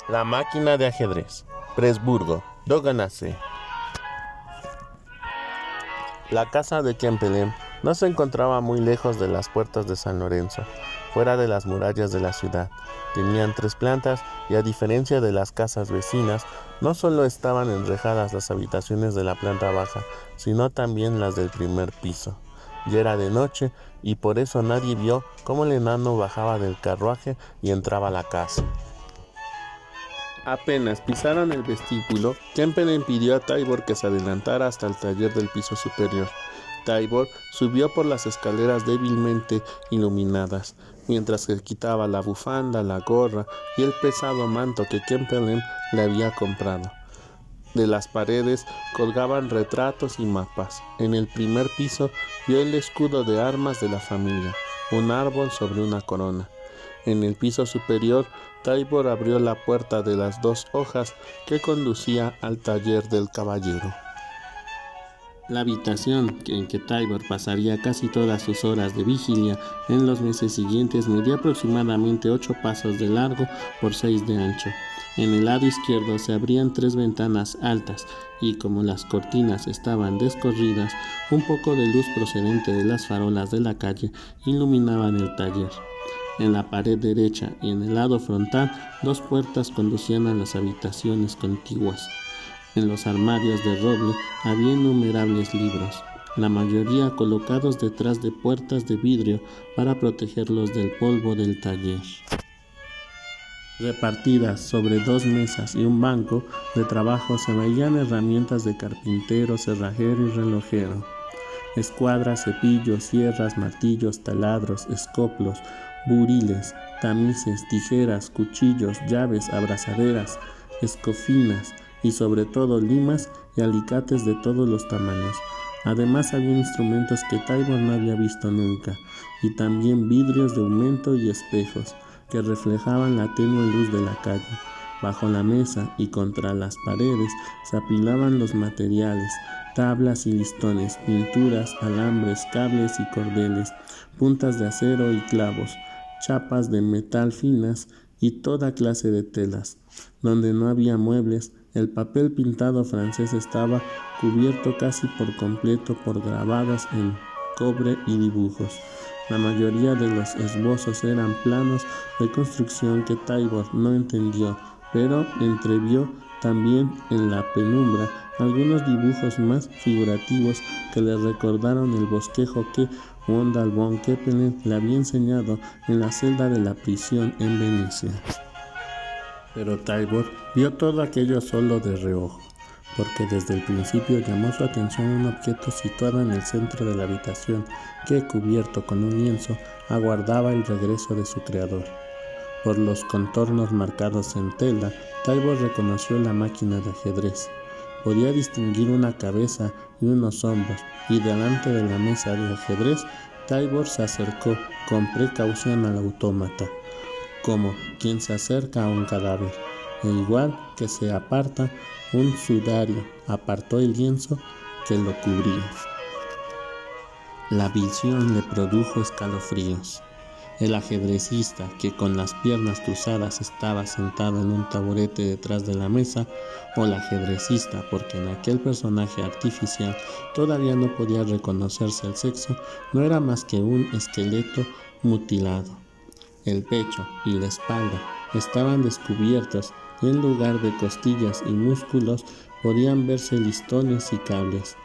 La máquina de ajedrez. Presburgo, Doganace. La casa de Kempelen no se encontraba muy lejos de las puertas de San Lorenzo, fuera de las murallas de la ciudad. Tenían 3 plantas y, a diferencia de las casas vecinas, no solo estaban enrejadas las habitaciones de la planta baja, sino también las del primer piso. Ya era de noche y por eso nadie vio cómo el enano bajaba del carruaje y entraba a la casa. Apenas pisaron el vestíbulo, Kempelen pidió a Tybor que se adelantara hasta el taller del piso superior. Tybor subió por las escaleras débilmente iluminadas, mientras se quitaba la bufanda, la gorra y el pesado manto que Kempelen le había comprado. De las paredes colgaban retratos y mapas. En el primer piso vio el escudo de armas de la familia, un árbol sobre una corona. En el piso superior, Tybor abrió la puerta de las 2 hojas que conducía al taller del caballero. La habitación en que Tybor pasaría casi todas sus horas de vigilia en los meses siguientes medía aproximadamente 8 pasos de largo por 6 de ancho. En el lado izquierdo se abrían 3 ventanas altas y, como las cortinas estaban descorridas, un poco de luz procedente de las farolas de la calle iluminaban el taller. En la pared derecha y en el lado frontal, 2 puertas conducían a las habitaciones contiguas. En los armarios de roble había innumerables libros, la mayoría colocados detrás de puertas de vidrio para protegerlos del polvo del taller. Repartidas sobre 2 mesas y un banco de trabajo se veían herramientas de carpintero, cerrajero y relojero. Escuadras, cepillos, sierras, martillos, taladros, escoplos, buriles, tamices, tijeras, cuchillos, llaves, abrazaderas, escofinas y sobre todo limas y alicates de todos los tamaños. Además había instrumentos que Tybor no había visto nunca, y también vidrios de aumento y espejos que reflejaban la tenue luz de la calle. Bajo la mesa y contra las paredes se apilaban los materiales: tablas y listones, pinturas, alambres, cables y cordeles, puntas de acero y clavos, chapas de metal finas y toda clase de telas. Donde no había muebles, el papel pintado francés estaba cubierto casi por completo por grabados en cobre y dibujos. La mayoría de los esbozos eran planos de construcción que Tybor no entendió, pero entrevió también en la penumbra algunos dibujos más figurativos que le recordaron el bosquejo que Wondal von Kempelen le había enseñado en la celda de la prisión en Venecia. Pero Tybor vio todo aquello solo de reojo, porque desde el principio llamó su atención un objeto situado en el centro de la habitación que, cubierto con un lienzo, aguardaba el regreso de su creador. Por los contornos marcados en tela, Tybor reconoció la máquina de ajedrez. Podía distinguir una cabeza y unos hombros, y delante de la mesa de ajedrez, Tybor se acercó con precaución al autómata, como quien se acerca a un cadáver, e igual que se aparta un sudario, apartó el lienzo que lo cubría. La visión le produjo escalofríos. El ajedrecista, que con las piernas cruzadas estaba sentado en un taburete detrás de la mesa, o la ajedrecista, porque en aquel personaje artificial todavía no podía reconocerse el sexo, no era más que un esqueleto mutilado. El pecho y la espalda estaban descubiertos y en lugar de costillas y músculos podían verse listones y cables.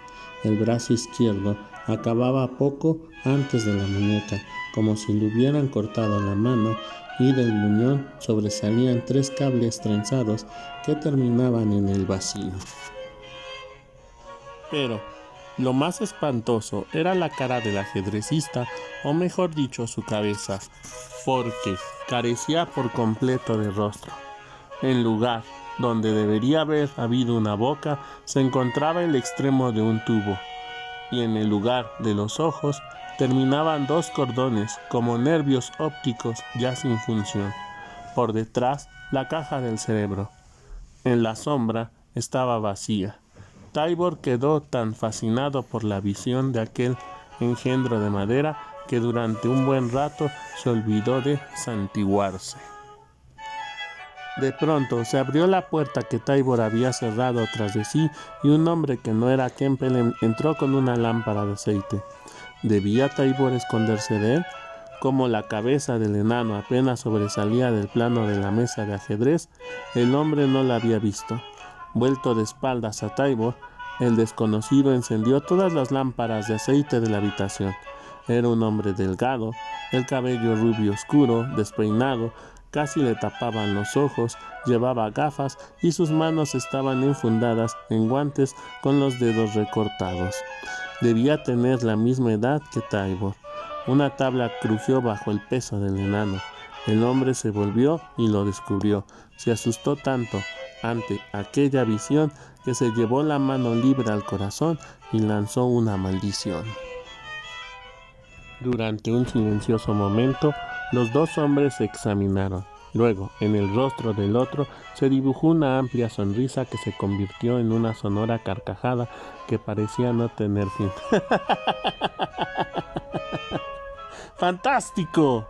El brazo izquierdo acababa poco antes de la muñeca, como si le hubieran cortado la mano, y del muñón sobresalían 3 cables trenzados que terminaban en el vacío. Pero lo más espantoso era la cara del ajedrecista, o mejor dicho, su cabeza, porque carecía por completo de rostro. En lugar donde debería haber habido una boca, se encontraba el extremo de un tubo, y en el lugar de los ojos terminaban 2 cordones como nervios ópticos ya sin función. Por detrás, la caja del cerebro. En la sombra estaba vacía. Tybor quedó tan fascinado por la visión de aquel engendro de madera que durante un buen rato se olvidó de santiguarse. De pronto se abrió la puerta que Taibor había cerrado tras de sí y un hombre que no era Kempelen entró con una lámpara de aceite. ¿Debía Taibor esconderse de él? Como la cabeza del enano apenas sobresalía del plano de la mesa de ajedrez, el hombre no la había visto. Vuelto de espaldas a Taibor, el desconocido encendió todas las lámparas de aceite de la habitación. Era un hombre delgado, el cabello rubio oscuro, despeinado, casi le tapaban los ojos, llevaba gafas y sus manos estaban enfundadas en guantes con los dedos recortados. Debía tener la misma edad que Taibor. Una tabla crujió bajo el peso del enano. El hombre se volvió y lo descubrió. Se asustó tanto ante aquella visión que se llevó la mano libre al corazón y lanzó una maldición. Durante un silencioso momento, los dos hombres se examinaron. Luego, en el rostro del otro se dibujó una amplia sonrisa que se convirtió en una sonora carcajada que parecía no tener fin. ¡Fantástico!,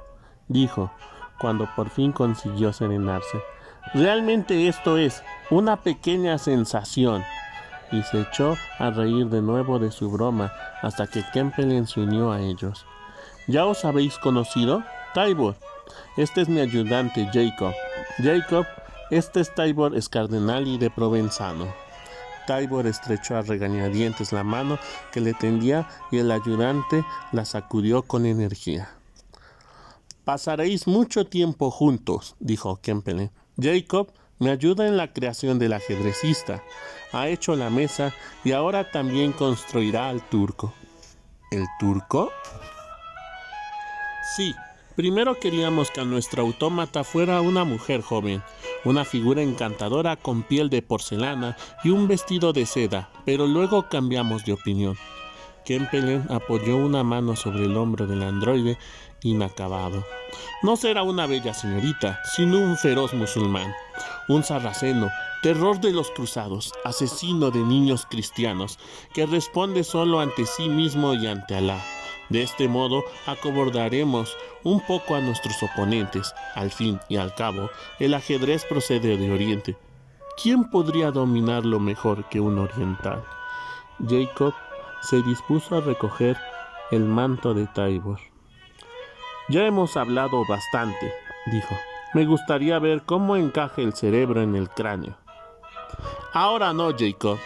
dijo, cuando por fin consiguió serenarse. Realmente esto es una pequeña sensación. Y se echó a reír de nuevo de su broma hasta que Kempelen se unió a ellos. ¿Ya os habéis conocido? Taibor, este es mi ayudante Jacob. Jacob, este es Taibor Scardenali de Provenzano. Taibor estrechó a regañadientes la mano que le tendía y el ayudante la sacudió con energía. Pasaréis mucho tiempo juntos, dijo Kempelen. Jacob me ayuda en la creación del ajedrecista. Ha hecho la mesa y ahora también construirá al turco. ¿El turco? Sí, primero queríamos que nuestro autómata fuera una mujer joven, una figura encantadora con piel de porcelana y un vestido de seda, pero luego cambiamos de opinión. Kempelen apoyó una mano sobre el hombro del androide inacabado. No será una bella señorita, sino un feroz musulmán, un sarraceno, terror de los cruzados, asesino de niños cristianos, que responde solo ante sí mismo y ante Alá. De este modo acobardaremos un poco a nuestros oponentes. Al fin y al cabo, el ajedrez procede de Oriente. ¿Quién podría dominarlo mejor que un oriental? Jacob se dispuso a recoger el manto de Taibor. Ya hemos hablado bastante, dijo. Me gustaría ver cómo encaja el cerebro en el cráneo. Ahora no, Jacob.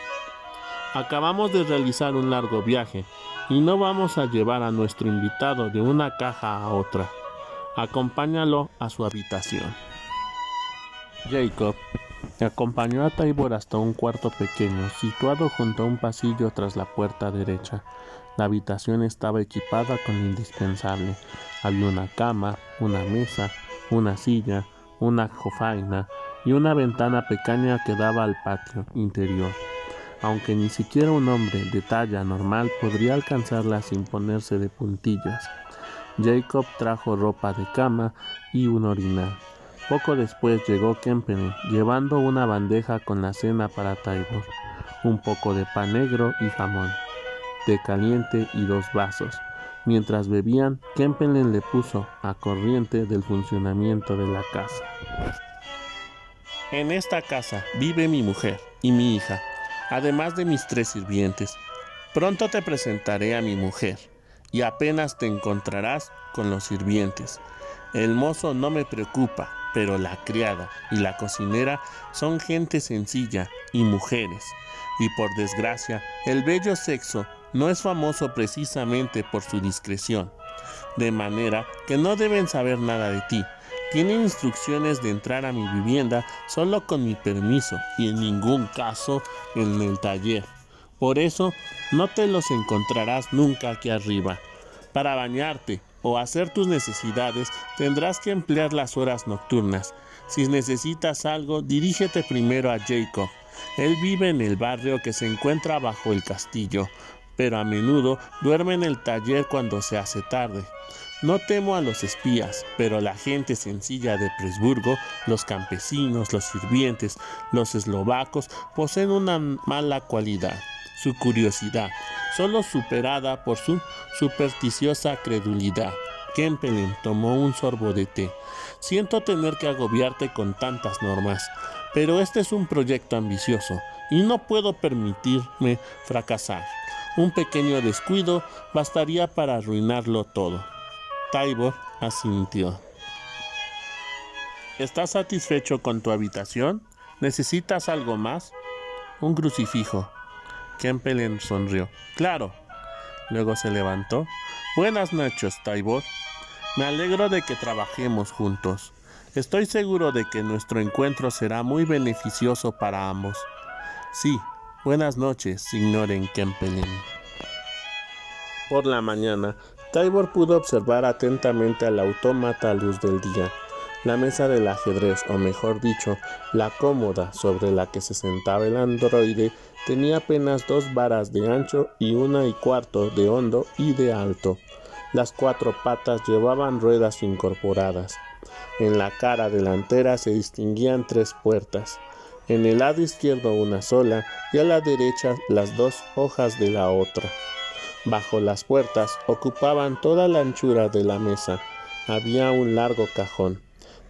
Acabamos de realizar un largo viaje y no vamos a llevar a nuestro invitado de una caja a otra. Acompáñalo a su habitación. Jacob acompañó a Taibor hasta un cuarto pequeño, situado junto a un pasillo tras la puerta derecha. La habitación estaba equipada con lo indispensable. Había una cama, una mesa, una silla, una jofaina y una ventana pequeña que daba al patio interior. Aunque ni siquiera un hombre de talla normal podría alcanzarla sin ponerse de puntillas. Jacob trajo ropa de cama y un orinal. Poco después llegó Kempelen, llevando una bandeja con la cena para Taibor, un poco de pan negro y jamón, té caliente y 2 vasos. Mientras bebían, Kempelen le puso a corriente del funcionamiento de la casa. En esta casa vive mi mujer y mi hija, además de mis 3 sirvientes. Pronto te presentaré a mi mujer, y apenas te encontrarás con los sirvientes. El mozo no me preocupa, pero la criada y la cocinera son gente sencilla y mujeres. Y por desgracia, el bello sexo no es famoso precisamente por su discreción. De manera que no deben saber nada de ti. Tienen instrucciones de entrar a mi vivienda solo con mi permiso y en ningún caso en el taller. Por eso no te los encontrarás nunca aquí arriba. Para bañarte o hacer tus necesidades tendrás que emplear las horas nocturnas. Si necesitas algo, dirígete primero a Jacob. Él vive en el barrio que se encuentra bajo el castillo, pero a menudo duerme en el taller cuando se hace tarde. No temo a los espías, pero la gente sencilla de Presburgo, los campesinos, los sirvientes, los eslovacos, poseen una mala cualidad: su curiosidad, solo superada por su supersticiosa credulidad. Kempelen tomó un sorbo de té. Siento tener que agobiarte con tantas normas, pero este es un proyecto ambicioso y no puedo permitirme fracasar. Un pequeño descuido bastaría para arruinarlo todo. Tybor asintió. ¿Estás satisfecho con tu habitación? ¿Necesitas algo más? Un crucifijo. Kempelen sonrió. Claro. Luego se levantó. Buenas noches, Tybor. Me alegro de que trabajemos juntos. Estoy seguro de que nuestro encuentro será muy beneficioso para ambos. Sí, buenas noches, Signoren Kempelen. Por la mañana, Tybor pudo observar atentamente al autómata a luz del día. La mesa del ajedrez, o mejor dicho, la cómoda sobre la que se sentaba el androide, tenía apenas 2 varas de ancho y 1,25 de hondo y de alto. Las 4 patas llevaban ruedas incorporadas. En la cara delantera se distinguían 3 puertas. En el lado izquierdo una sola y a la derecha las 2 hojas de la otra. Bajo las puertas ocupaban toda la anchura de la mesa. Había un largo cajón.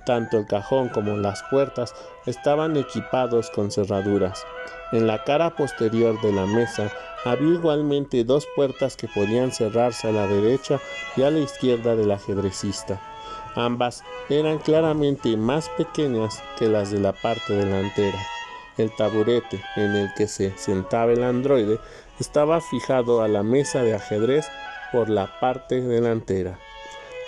Tanto el cajón como las puertas estaban equipados con cerraduras. En la cara posterior de la mesa había igualmente 2 puertas que podían cerrarse a la derecha y a la izquierda del ajedrecista. Ambas eran claramente más pequeñas que las de la parte delantera. El taburete en el que se sentaba el androide estaba fijado a la mesa de ajedrez por la parte delantera.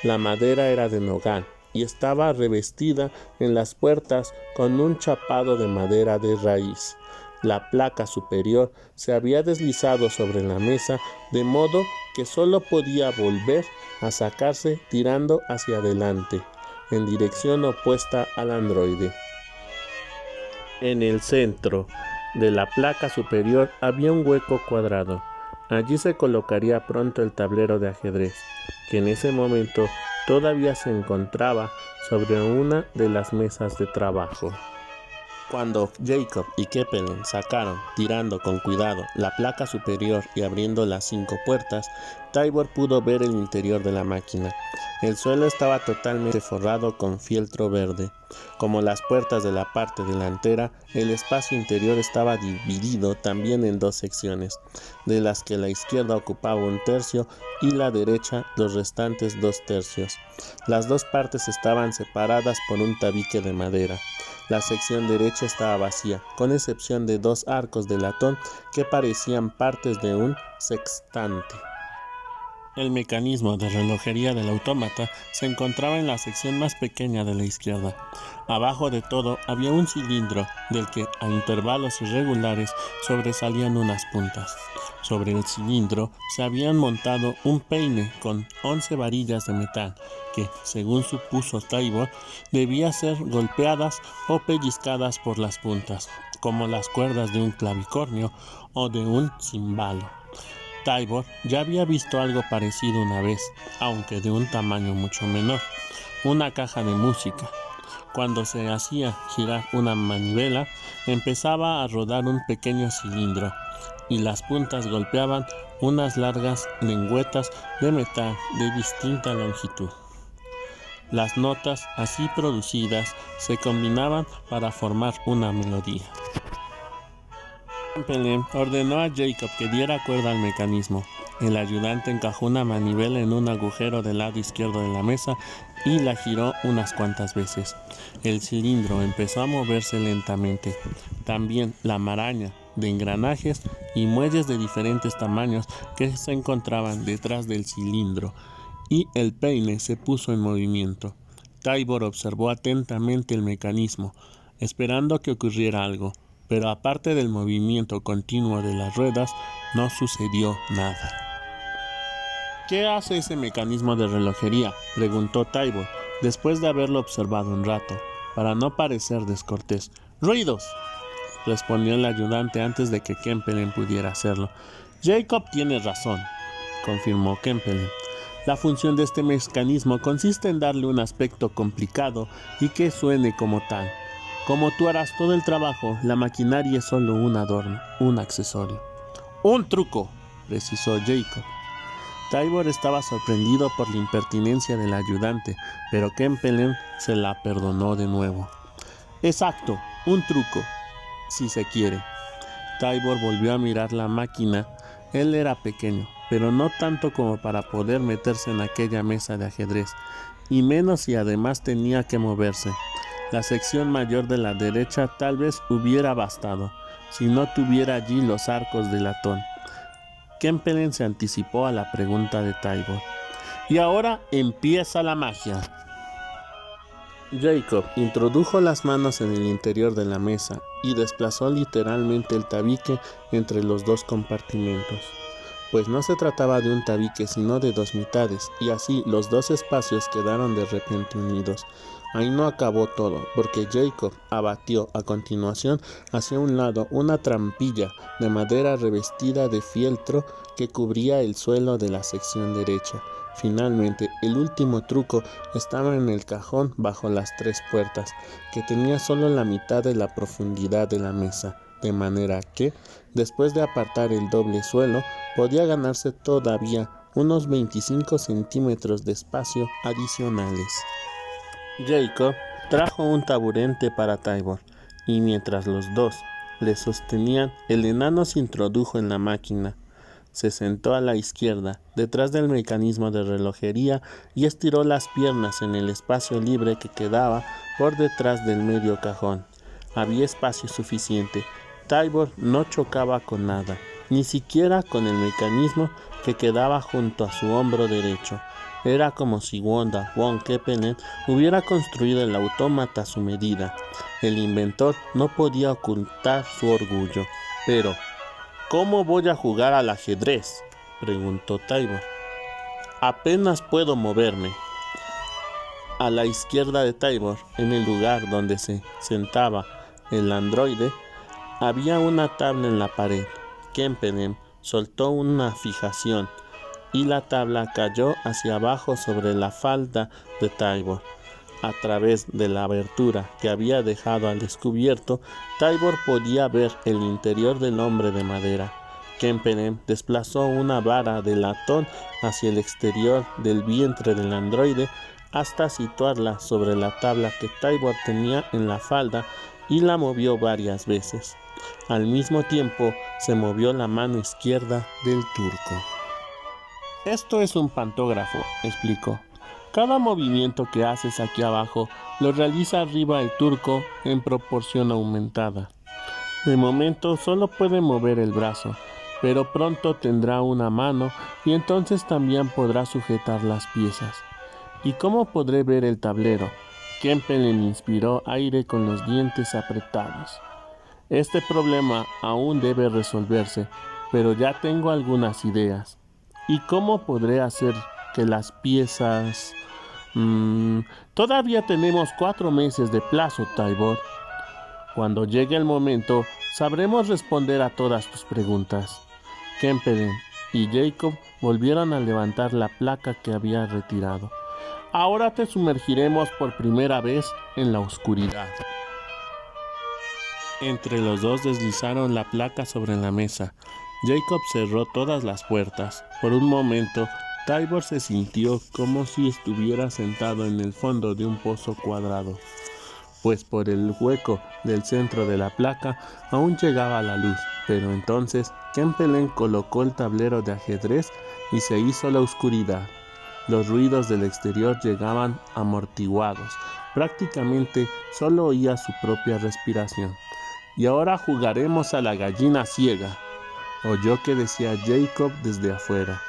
La madera era de nogal y estaba revestida en las puertas con un chapado de madera de raíz. La placa superior se había deslizado sobre la mesa de modo que solo podía volver a sacarse tirando hacia adelante, en dirección opuesta al androide. En el centro de la placa superior había un hueco cuadrado. Allí se colocaría pronto el tablero de ajedrez, que en ese momento todavía se encontraba sobre una de las mesas de trabajo. Cuando Jacob y Kempelen sacaron, tirando con cuidado, la placa superior y abriendo las 5 puertas, Tybor pudo ver el interior de la máquina. El suelo estaba totalmente forrado con fieltro verde. Como las puertas de la parte delantera, el espacio interior estaba dividido también en 2 secciones, de las que la izquierda ocupaba 1/3 y la derecha los restantes 2/3. Las 2 partes estaban separadas por un tabique de madera. La sección derecha estaba vacía, con excepción de 2 arcos de latón que parecían partes de un sextante. El mecanismo de relojería del autómata se encontraba en la sección más pequeña de la izquierda. Abajo de todo había un cilindro del que a intervalos irregulares sobresalían unas puntas. Sobre el cilindro se habían montado un peine con 11 varillas de metal que, según supuso Tybor, debía ser golpeadas o pellizcadas por las puntas, como las cuerdas de un clavicornio o de un cimbalo. Tybor ya había visto algo parecido una vez, aunque de un tamaño mucho menor, una caja de música. Cuando se hacía girar una manivela, empezaba a rodar un pequeño cilindro, y las puntas golpeaban unas largas lengüetas de metal de distinta longitud. Las notas así producidas se combinaban para formar una melodía. Kempelen ordenó a Jacob que diera cuerda al mecanismo. El ayudante encajó una manivela en un agujero del lado izquierdo de la mesa y la giró unas cuantas veces. El cilindro empezó a moverse lentamente. También la maraña de engranajes y muelles de diferentes tamaños que se encontraban detrás del cilindro, y el peine se puso en movimiento. Tybor observó atentamente el mecanismo, esperando que ocurriera algo. Pero aparte del movimiento continuo de las ruedas, no sucedió nada. ¿Qué hace ese mecanismo de relojería?, preguntó Tybor, después de haberlo observado un rato, para no parecer descortés. ¡Ruidos!, respondió el ayudante antes de que Kempelen pudiera hacerlo. Jacob tiene razón, confirmó Kempelen. La función de este mecanismo consiste en darle un aspecto complicado y que suene como tal. Como tú harás todo el trabajo, la maquinaria es solo un adorno, un accesorio. ¡Un truco!, precisó Jacob. Tybor estaba sorprendido por la impertinencia del ayudante, pero Kempelen se la perdonó de nuevo. Exacto, un truco, si se quiere. Tybor volvió a mirar la máquina. Él era pequeño, pero no tanto como para poder meterse en aquella mesa de ajedrez, y menos si además tenía que moverse. La sección mayor de la derecha tal vez hubiera bastado, si no tuviera allí los arcos de latón. Kempelen se anticipó a la pregunta de Tybor. Y ahora empieza la magia. Jacob introdujo las manos en el interior de la mesa y desplazó literalmente el tabique entre los dos compartimentos. Pues no se trataba de un tabique sino de dos mitades, y así los dos espacios quedaron de repente unidos. Ahí no acabó todo, porque Jacob abatió a continuación hacia un lado una trampilla de madera revestida de fieltro que cubría el suelo de la sección derecha. Finalmente, el último truco estaba en el cajón bajo las tres puertas, que tenía solo la mitad de la profundidad de la mesa, de manera que, después de apartar el doble suelo, podía ganarse todavía unos 25 centímetros de espacio adicionales. Jacob trajo un taburete para Tybor, y mientras los dos le sostenían, el enano se introdujo en la máquina. Se sentó a la izquierda, detrás del mecanismo de relojería, y estiró las piernas en el espacio libre que quedaba por detrás del medio cajón. Había espacio suficiente. Tybor no chocaba con nada, ni siquiera con el mecanismo que quedaba junto a su hombro derecho. Era como si Wanda von Kempelen hubiera construido el autómata a su medida. El inventor no podía ocultar su orgullo. Pero, ¿cómo voy a jugar al ajedrez?, preguntó Tybor. Apenas puedo moverme. A la izquierda de Tybor, en el lugar donde se sentaba el androide, había una tabla en la pared. Kempelen soltó una fijación y la tabla cayó hacia abajo sobre la falda de Tybor. A través de la abertura que había dejado al descubierto, Tybor podía ver el interior del hombre de madera. Kempelen desplazó una vara de latón hacia el exterior del vientre del androide hasta situarla sobre la tabla que Tybor tenía en la falda y la movió varias veces. Al mismo tiempo se movió la mano izquierda del turco. Esto es un pantógrafo, explicó. Cada movimiento que haces aquí abajo lo realiza arriba el turco en proporción aumentada. De momento solo puede mover el brazo, pero pronto tendrá una mano y entonces también podrá sujetar las piezas. ¿Y cómo podré ver el tablero? Kempelen inspiró aire con los dientes apretados. Este problema aún debe resolverse, pero ya tengo algunas ideas. ¿Y cómo podré hacer que las piezas... Todavía tenemos 4 meses de plazo, Tybor. Cuando llegue el momento, sabremos responder a todas tus preguntas. Kempelen y Jacob volvieron a levantar la placa que había retirado. Ahora te sumergiremos por primera vez en la oscuridad. Entre los dos deslizaron la placa sobre la mesa. Jacob cerró todas las puertas. Por un momento, Tybor se sintió como si estuviera sentado en el fondo de un pozo cuadrado, pues por el hueco del centro de la placa aún llegaba la luz. Pero entonces Kempelen colocó el tablero de ajedrez y se hizo la oscuridad. Los ruidos del exterior llegaban amortiguados. Prácticamente solo oía su propia respiración. Y ahora jugaremos a la gallina ciega, oyó que decía Jacob desde afuera.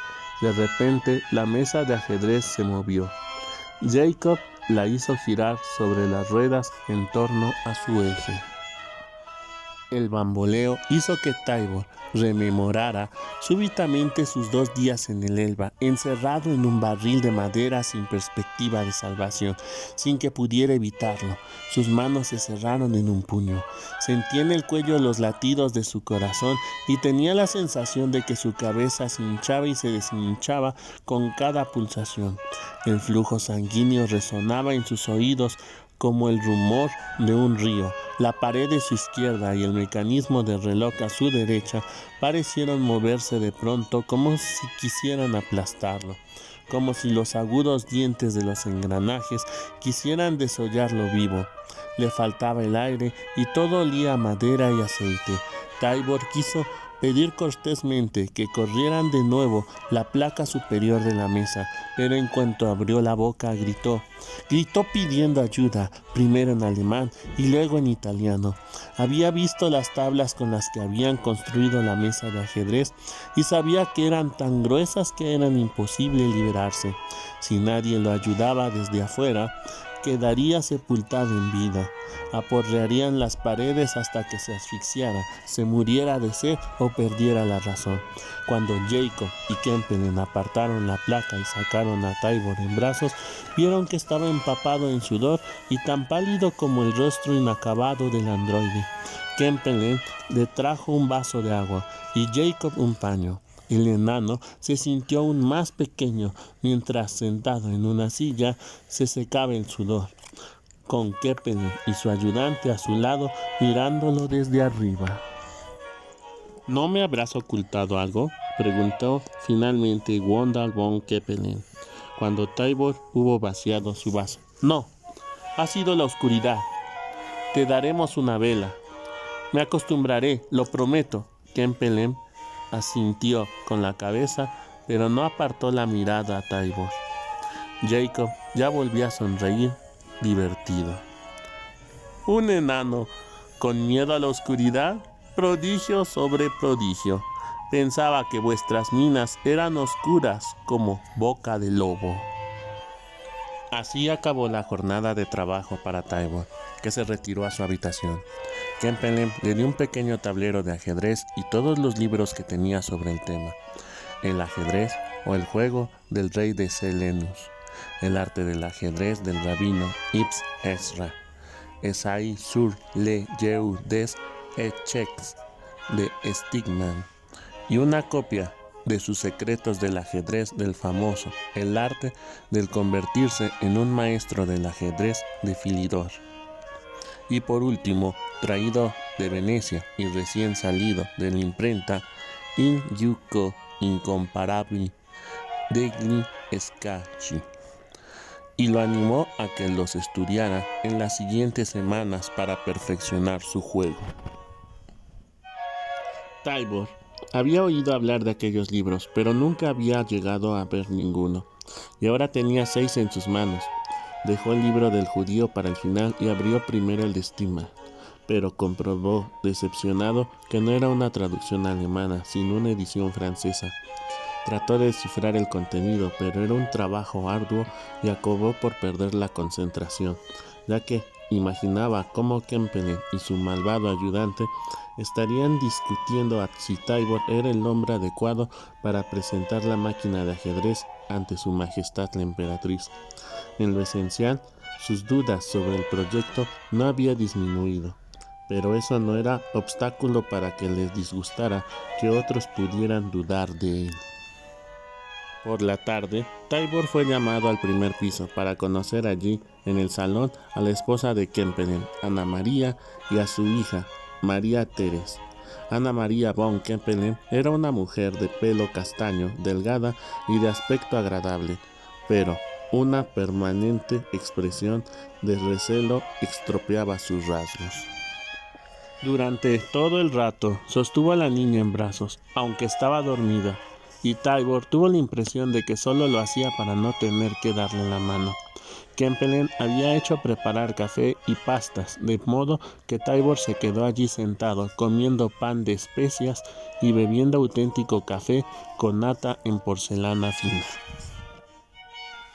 De repente la mesa de ajedrez se movió. Jacob la hizo girar sobre las ruedas en torno a su eje. El bamboleo hizo que Tybor rememorara súbitamente sus 2 días en el Elba, encerrado en un barril de madera sin perspectiva de salvación, sin que pudiera evitarlo. Sus manos se cerraron en un puño. Sentía en el cuello los latidos de su corazón y tenía la sensación de que su cabeza se hinchaba y se deshinchaba con cada pulsación. El flujo sanguíneo resonaba en sus oídos como el rumor de un río. La pared de su izquierda y el mecanismo del reloj a su derecha parecieron moverse de pronto como si quisieran aplastarlo, como si los agudos dientes de los engranajes quisieran desollarlo vivo. Le faltaba el aire y todo olía a madera y aceite. Tybor quiso pedir cortésmente que corrieran de nuevo la placa superior de la mesa, pero en cuanto abrió la boca gritó pidiendo ayuda, primero en alemán y luego en italiano. Había visto las tablas con las que habían construido la mesa de ajedrez y sabía que eran tan gruesas que eran imposible liberarse. Si nadie lo ayudaba desde afuera, quedaría sepultado en vida. Aporrearían las paredes hasta que se asfixiara, se muriera de sed o perdiera la razón. Cuando Jacob y Kempelen apartaron la placa y sacaron a Tybor en brazos, vieron que estaba empapado en sudor y tan pálido como el rostro inacabado del androide. Kempelen le trajo un vaso de agua y Jacob un paño. El enano se sintió aún más pequeño mientras, sentado en una silla, se secaba el sudor, con Kempelen y su ayudante a su lado mirándolo desde arriba. ¿No me habrás ocultado algo?, preguntó finalmente Wondal von Kempelen, cuando Tybor hubo vaciado su vaso. No, ha sido la oscuridad. Te daremos una vela. Me acostumbraré, lo prometo. Kempelen asintió con la cabeza, pero no apartó la mirada a Tybor. Jacob ya volvió a sonreír, divertido. ¿Un enano con miedo a la oscuridad? Prodigio sobre prodigio. Pensaba que vuestras minas eran oscuras como boca de lobo. Así acabó la jornada de trabajo para Tybor, que se retiró a su habitación. Kempelen le dio un pequeño tablero de ajedrez y todos los libros que tenía sobre el tema: el ajedrez o el juego del rey de Selenus, el arte del ajedrez del rabino Ibn Ezra, Esai sur le jeu des échecs de Stigman, y una copia de sus secretos del ajedrez del famoso El arte del convertirse en un maestro del ajedrez de Filidor. Y por último, traído de Venecia y recién salido de la imprenta, In Yuko Incomparabili degli Scacchi, y lo animó a que los estudiara en las siguientes semanas para perfeccionar su juego. Tybor había oído hablar de aquellos libros, pero nunca había llegado a ver ninguno, y ahora tenía 6 en sus manos. Dejó el libro del judío para el final y abrió primero el de Stigman, pero comprobó, decepcionado, que no era una traducción alemana, sino una edición francesa. Trató de descifrar el contenido, pero era un trabajo arduo y acabó por perder la concentración, ya que imaginaba cómo Kempelen y su malvado ayudante estarían discutiendo a si Tybor era el hombre adecuado para presentar la máquina de ajedrez ante su majestad la emperatriz. En lo esencial, sus dudas sobre el proyecto no habían disminuido, pero eso no era obstáculo para que les disgustara que otros pudieran dudar de él. Por la tarde, Tybor fue llamado al primer piso para conocer allí, en el salón, a la esposa de Kempelen, Ana María, y a su hija, María Teres. Ana María von Kempelen era una mujer de pelo castaño, delgada y de aspecto agradable, pero una permanente expresión de recelo estropeaba sus rasgos. Durante todo el rato sostuvo a la niña en brazos, aunque estaba dormida, y Tybor tuvo la impresión de que solo lo hacía para no tener que darle la mano. Kempelen había hecho preparar café y pastas, de modo que Tybor se quedó allí sentado, comiendo pan de especias y bebiendo auténtico café con nata en porcelana fina.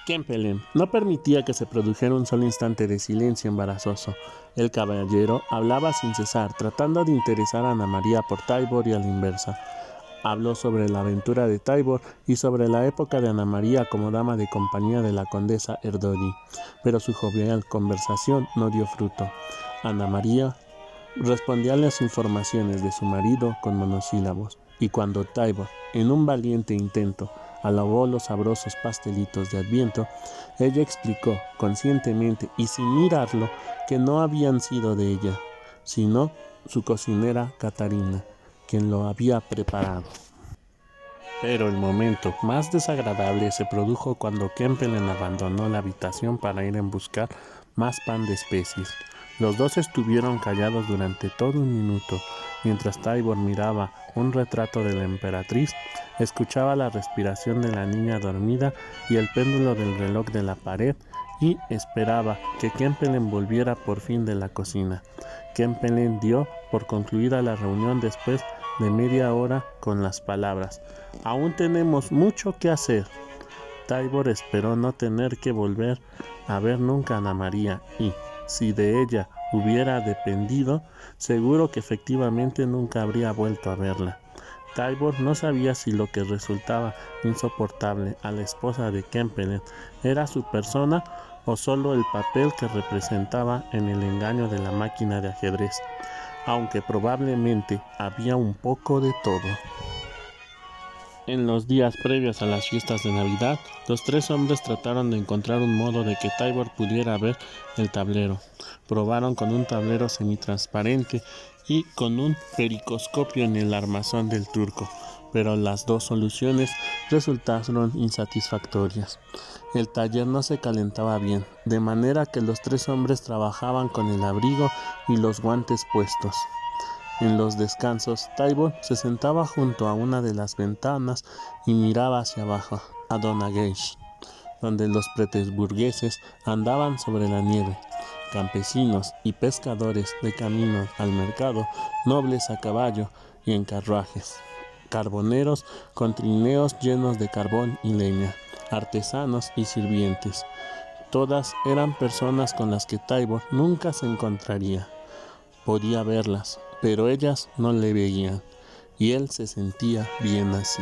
Kempelen no permitía que se produjera un solo instante de silencio embarazoso. El caballero hablaba sin cesar, tratando de interesar a Ana María por Tybor y a la inversa. Habló sobre la aventura de Tybor y sobre la época de Ana María como dama de compañía de la condesa Erdődy, pero su jovial conversación no dio fruto. Ana María respondía a las informaciones de su marido con monosílabos, y cuando Tybor, en un valiente intento, alabó los sabrosos pastelitos de Adviento, ella explicó conscientemente y sin mirarlo que no habían sido de ella, sino su cocinera Catarina, quien lo había preparado. Pero el momento más desagradable se produjo cuando Kempelen abandonó la habitación para ir en buscar más pan de especies. Los dos estuvieron callados durante todo un minuto, mientras Tybor miraba un retrato de la emperatriz, escuchaba la respiración de la niña dormida y el péndulo del reloj de la pared, y esperaba que Kempelen volviera por fin de la cocina. Kempelen dio por concluida la reunión después de media hora con las palabras: «Aún tenemos mucho que hacer». Tybor esperó no tener que volver a ver nunca a Ana María y, si de ella hubiera dependido, seguro que efectivamente nunca habría vuelto a verla. Tybor no sabía si lo que resultaba insoportable a la esposa de Kempelen era su persona o solo el papel que representaba en el engaño de la máquina de ajedrez, aunque probablemente había un poco de todo. En los días previos a las fiestas de Navidad, los tres hombres trataron de encontrar un modo de que Tybor pudiera ver el tablero. Probaron con un tablero semitransparente y con un periscopio en el armazón del turco, pero las dos soluciones resultaron insatisfactorias. El taller no se calentaba bien, de manera que los tres hombres trabajaban con el abrigo y los guantes puestos. En los descansos, Tybor se sentaba junto a una de las ventanas y miraba hacia abajo, a Donaueschingen, donde los petersburgueses andaban sobre la nieve, campesinos y pescadores de camino al mercado, nobles a caballo y en carruajes, carboneros con trineos llenos de carbón y leña, artesanos y sirvientes. Todas eran personas con las que Tybor nunca se encontraría. Podía verlas, pero ellas no le veían, y él se sentía bien así.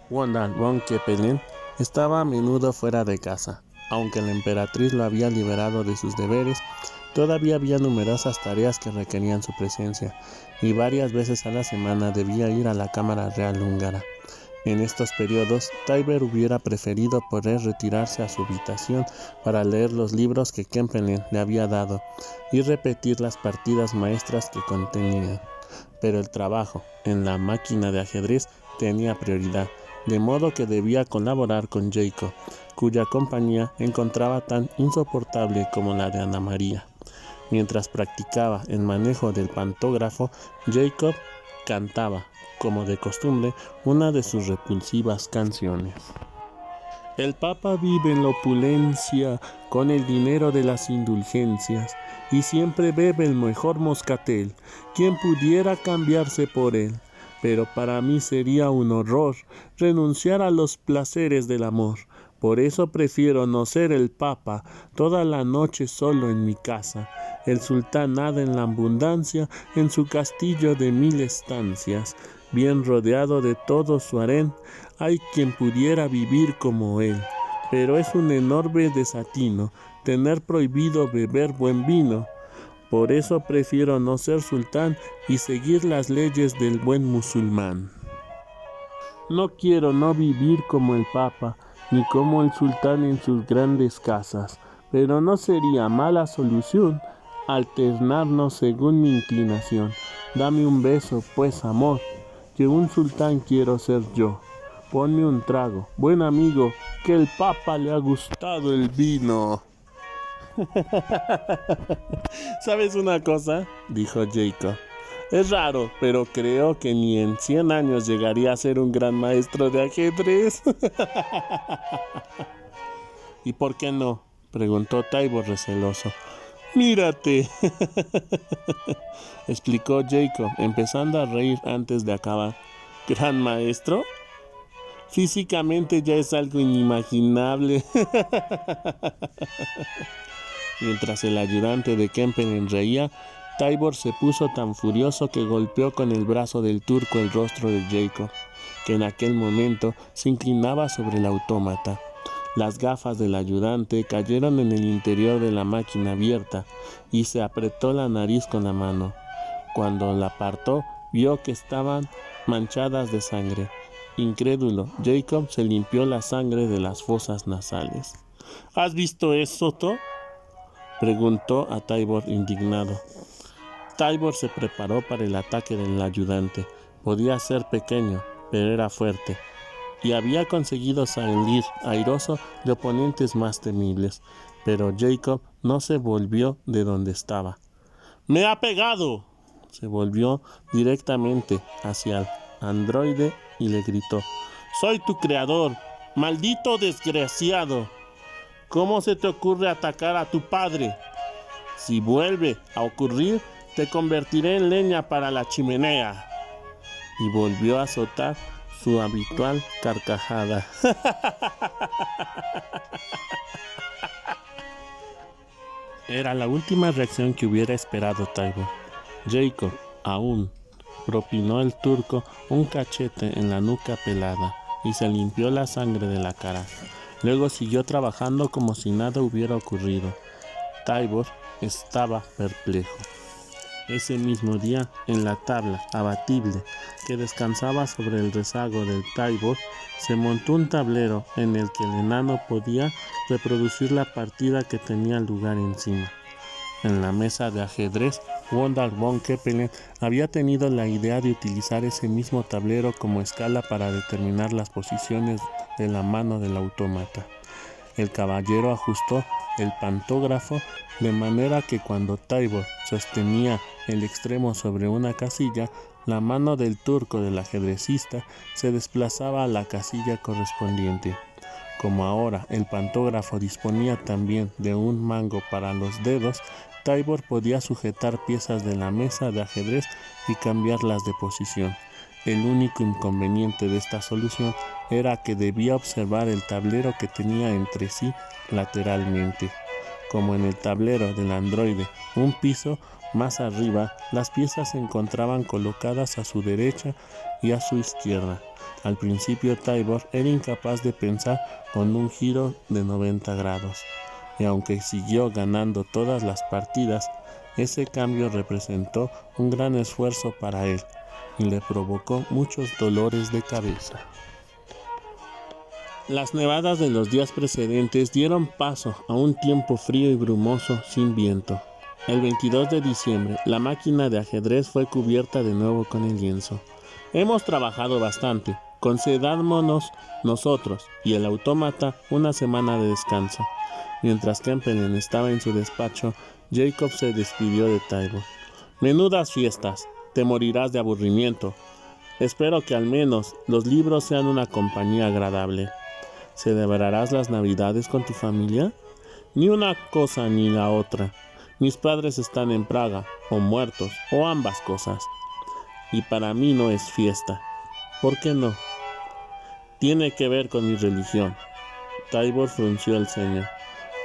Wanda von Kempelen estaba a menudo fuera de casa. Aunque la emperatriz lo había liberado de sus deberes, todavía había numerosas tareas que requerían su presencia, y varias veces a la semana debía ir a la Cámara Real húngara. En estos periodos, Tybor hubiera preferido poder retirarse a su habitación para leer los libros que Kempelen le había dado y repetir las partidas maestras que contenían. Pero el trabajo en la máquina de ajedrez tenía prioridad, de modo que debía colaborar con Jacob, cuya compañía encontraba tan insoportable como la de Ana María. Mientras practicaba el manejo del pantógrafo, Jacob cantaba, como de costumbre, una de sus repulsivas canciones. El Papa vive en la opulencia con el dinero de las indulgencias y siempre bebe el mejor moscatel. ¿Quién pudiera cambiarse por él? Pero para mí sería un horror renunciar a los placeres del amor. Por eso prefiero no ser el Papa toda la noche solo en mi casa. El sultán nada en la abundancia en su castillo de 1000 estancias, bien rodeado de todo su harén. Hay quien pudiera vivir como él, pero es un enorme desatino tener prohibido beber buen vino. Por eso prefiero no ser sultán y seguir las leyes del buen musulmán. No quiero no vivir como el Papa, ni como el sultán en sus grandes casas, pero no sería mala solución alternarnos según mi inclinación. Dame un beso, pues, amor, que un sultán quiero ser yo. Ponme un trago, buen amigo, que el Papa le ha gustado el vino. ¿Sabes una cosa?, dijo Jacob. Es raro, pero creo que ni en 100 años llegaría a ser un gran maestro de ajedrez. ¿Y por qué no?, preguntó Tybor receloso. Mírate, explicó Jacob, empezando a reír antes de acabar. ¿Gran maestro? Físicamente ya es algo inimaginable. Mientras el ayudante de Kempelen reía, Tybor se puso tan furioso que golpeó con el brazo del turco el rostro de Jacob, que en aquel momento se inclinaba sobre el autómata. Las gafas del ayudante cayeron en el interior de la máquina abierta y se apretó la nariz con la mano. Cuando la apartó, vio que estaban manchadas de sangre Incrédulo, Jacob se limpió la sangre de las fosas nasales. ¿Has visto eso, To?, preguntó a Tybor indignado. Tybor se preparó para el ataque del ayudante. Podía ser pequeño, pero era fuerte, y había conseguido salir airoso de oponentes más temibles. Pero Jacob no se volvió de donde estaba. ¡Me ha pegado! Se volvió directamente hacia el androide y le gritó: ¡Soy tu creador! ¡Maldito desgraciado! ¿Cómo se te ocurre atacar a tu padre? Si vuelve a ocurrir, te convertiré en leña para la chimenea. Y volvió a azotar su habitual carcajada. Era la última reacción que hubiera esperado Tybor. Jacob aún propinó al turco un cachete en la nuca pelada y se limpió la sangre de la cara. Luego siguió trabajando como si nada hubiera ocurrido. Tybor estaba perplejo. Ese mismo día, en la tabla abatible que descansaba sobre el rezago del Tybor, se montó un tablero en el que el enano podía reproducir la partida que tenía lugar encima. En la mesa de ajedrez, Wondar von Kempelen había tenido la idea de utilizar ese mismo tablero como escala para determinar las posiciones de la mano del autómata. El caballero ajustó el pantógrafo de manera que cuando Tybor sostenía el extremo sobre una casilla, la mano del turco del ajedrecista se desplazaba a la casilla correspondiente. Como ahora el pantógrafo disponía también de un mango para los dedos, Tybor podía sujetar piezas de la mesa de ajedrez y cambiarlas de posición. El único inconveniente de esta solución era que debía observar el tablero que tenía entre sí lateralmente. Como en el tablero del androide, un piso más arriba, las piezas se encontraban colocadas a su derecha y a su izquierda. Al principio Tybor era incapaz de pensar con un giro de 90 grados, y aunque siguió ganando todas las partidas, ese cambio representó un gran esfuerzo para él y le provocó muchos dolores de cabeza. Las nevadas de los días precedentes dieron paso a un tiempo frío y brumoso sin viento. El 22 de diciembre, la máquina de ajedrez fue cubierta de nuevo con el lienzo. Hemos trabajado bastante. Concedámonos nosotros y el autómata una semana de descanso. Mientras Kempelen estaba en su despacho, Jacob se despidió de Tybor. Menudas fiestas, te morirás de aburrimiento. Espero que al menos los libros sean una compañía agradable. ¿Celebrarás las Navidades con tu familia? Ni una cosa ni la otra. Mis padres están en Praga, o muertos, o ambas cosas. Y para mí no es fiesta. ¿Por qué no? Tiene que ver con mi religión. Tybor frunció el ceño.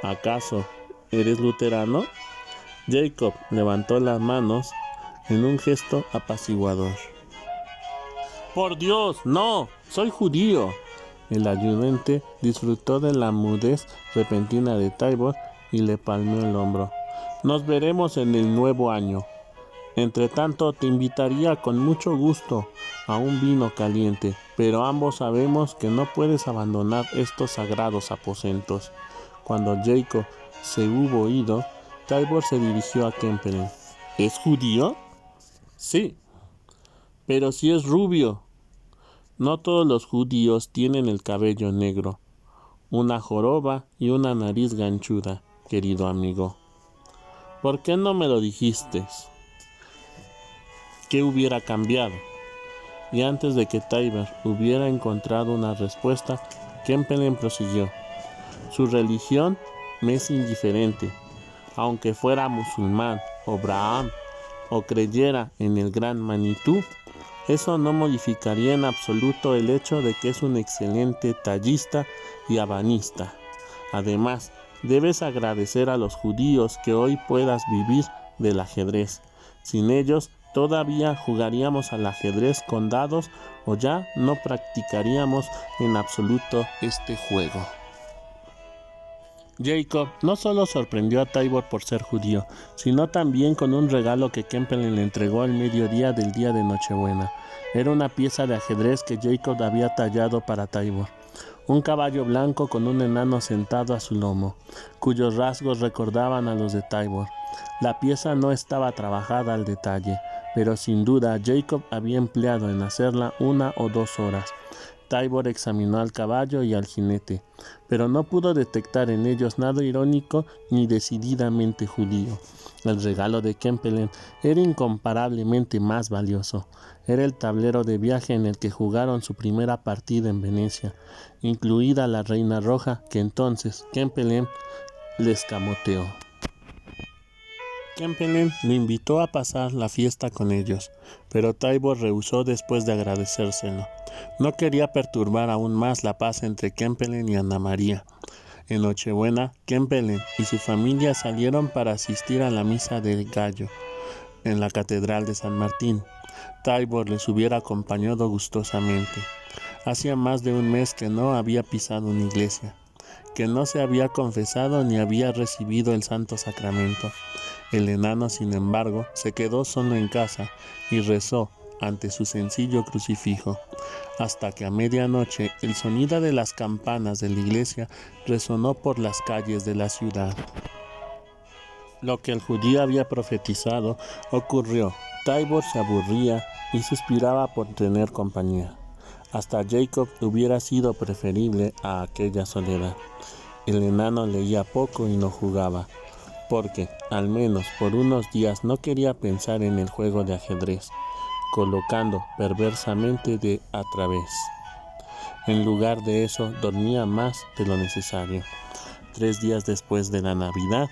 ¿Acaso eres luterano? Jacob levantó las manos en un gesto apaciguador. ¡Por Dios, no! ¡Soy judío! El ayudante disfrutó de la mudez repentina de Tybor y le palmeó el hombro. Nos veremos en el nuevo año. Entretanto, te invitaría con mucho gusto a un vino caliente, pero ambos sabemos que no puedes abandonar estos sagrados aposentos. Cuando Jacob se hubo ido, Tybor se dirigió a Kempelen. ¿Es judío? Sí, pero si es rubio. No todos los judíos tienen el cabello negro, una joroba y una nariz ganchuda, querido amigo. ¿Por qué no me lo dijiste? ¿Qué hubiera cambiado? Y antes de que Tybor hubiera encontrado una respuesta, Kempelen prosiguió. Su religión me es indiferente, aunque fuera musulmán o brahman o creyera en el gran Manitú. Eso no modificaría en absoluto el hecho de que es un excelente tallista y habanista. Además, debes agradecer a los judíos que hoy puedas vivir del ajedrez. Sin ellos, todavía jugaríamos al ajedrez con dados o ya no practicaríamos en absoluto este juego. Jacob no solo sorprendió a Tybor por ser judío, sino también con un regalo que Kempelen le entregó al mediodía del día de Nochebuena. Era una pieza de ajedrez que Jacob había tallado para Tybor. Un caballo blanco con un enano sentado a su lomo, cuyos rasgos recordaban a los de Tybor. La pieza no estaba trabajada al detalle, pero sin duda Jacob había empleado en hacerla 1 o 2 horas. Tybor examinó al caballo y al jinete, pero no pudo detectar en ellos nada irónico ni decididamente judío. El regalo de Kempelen era incomparablemente más valioso. Era el tablero de viaje en el que jugaron su primera partida en Venecia, incluida la Reina Roja, que entonces Kempelen les escamoteó. Kempelen lo invitó a pasar la fiesta con ellos, pero Tybor rehusó después de agradecérselo. No quería perturbar aún más la paz entre Kempelen y Ana María. En Nochebuena, Kempelen y su familia salieron para asistir a la misa del gallo en la Catedral de San Martín. Tybor les hubiera acompañado gustosamente. Hacía más de un mes que no había pisado una iglesia, que no se había confesado ni había recibido el Santo Sacramento. El enano, sin embargo, se quedó solo en casa y rezó ante su sencillo crucifijo, hasta que a medianoche el sonido de las campanas de la iglesia resonó por las calles de la ciudad. Lo que el judío había profetizado ocurrió. Tybor se aburría y suspiraba por tener compañía. Hasta Jacob hubiera sido preferible a aquella soledad. El enano leía poco y no jugaba, porque, al menos por unos días, no quería pensar en el juego de ajedrez, colocando perversamente de a través. En lugar de eso, dormía más de lo necesario. 3 días después de la Navidad,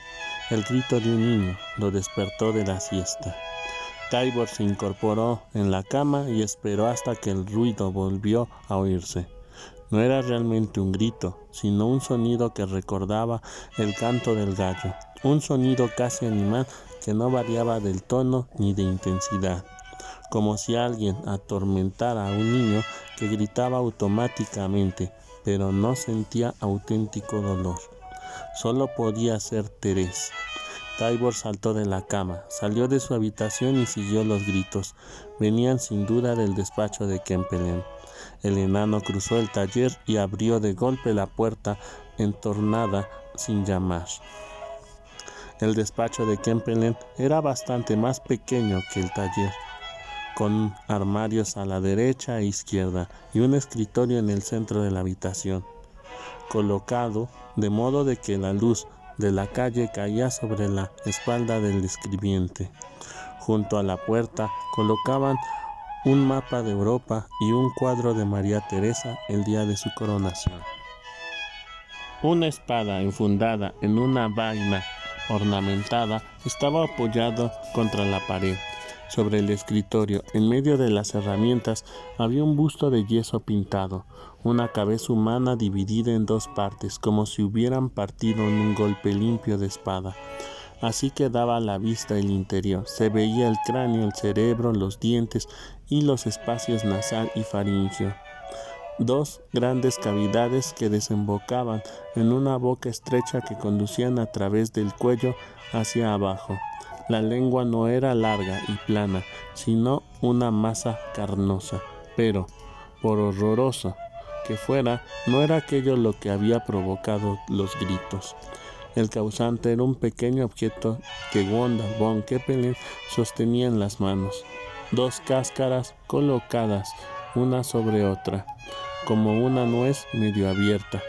el grito de un niño lo despertó de la siesta. Tybor se incorporó en la cama y esperó hasta que el ruido volvió a oírse. No era realmente un grito, sino un sonido que recordaba el canto del gallo, un sonido casi animal que no variaba del tono ni de intensidad, como si alguien atormentara a un niño que gritaba automáticamente, pero no sentía auténtico dolor. Solo podía ser Terés. Tybor saltó de la cama, salió de su habitación y siguió los gritos. Venían sin duda del despacho de Kempelen. El enano cruzó el taller y abrió de golpe la puerta entornada sin llamar. El despacho de Kempelen era bastante más pequeño que el taller, con armarios a la derecha e izquierda y un escritorio en el centro de la habitación, colocado de modo de que la luz de la calle caía sobre la espalda del escribiente. Junto a la puerta colocaban un mapa de Europa y un cuadro de María Teresa el día de su coronación. Una espada enfundada en una vaina ornamentada estaba apoyado contra la pared. Sobre el escritorio, en medio de las herramientas, había un busto de yeso pintado, una cabeza humana dividida en 2 partes, como si hubieran partido en un golpe limpio de espada. Así quedaba a la vista el interior. Se veía el cráneo, el cerebro, los dientes y los espacios nasal y faríngeo. 2 grandes cavidades que desembocaban en una boca estrecha que conducían a través del cuello hacia abajo. La lengua no era larga y plana, sino una masa carnosa. Pero, por horroroso que fuera, no era aquello lo que había provocado los gritos. El causante era un pequeño objeto que Wanda von Kempelen sostenía en las manos. 2 cáscaras colocadas una sobre otra, como una nuez medio abierta,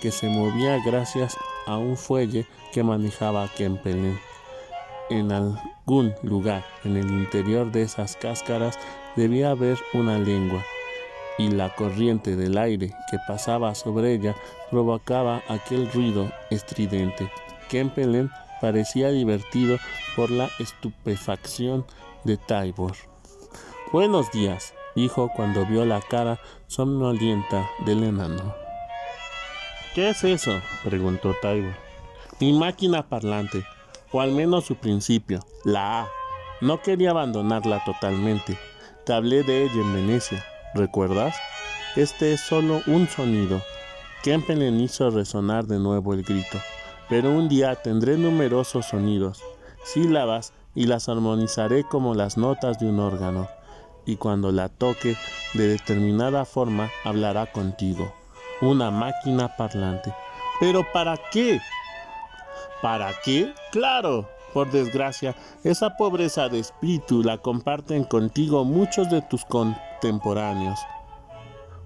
que se movía gracias a un fuelle que manejaba Kempelen. En algún lugar en el interior de esas cáscaras debía haber una lengua, y la corriente del aire que pasaba sobre ella provocaba aquel ruido estridente. Kempelen parecía divertido por la estupefacción de Tybor. «Buenos días», dijo cuando vio la cara somnolienta del enano. «¿Qué es eso?», preguntó Tybor. «Mi máquina parlante, o al menos su principio, la A. No quería abandonarla totalmente. Te hablé de ella en Venecia, ¿recuerdas? Este es solo un sonido». Kempelen hizo resonar de nuevo el grito. pero un día tendré numerosos sonidos, sílabas, y las armonizaré como las notas de un órgano, y cuando la toque de determinada forma hablará contigo, una máquina parlante. ¿Pero para qué? ¿Para qué? ¡Claro! Por desgracia, esa pobreza de espíritu la comparten contigo muchos de tus contemporáneos.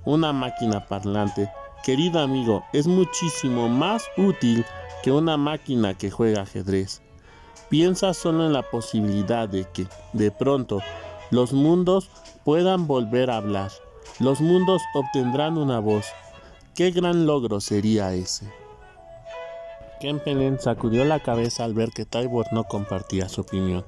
Una máquina parlante, querido amigo, es muchísimo más útil que una máquina que juega ajedrez. Piensa solo en la posibilidad de que, de pronto, los mundos puedan volver a hablar. Los mundos obtendrán una voz. ¡Qué gran logro sería ese! Kempelen sacudió la cabeza al ver que Tybor no compartía su opinión.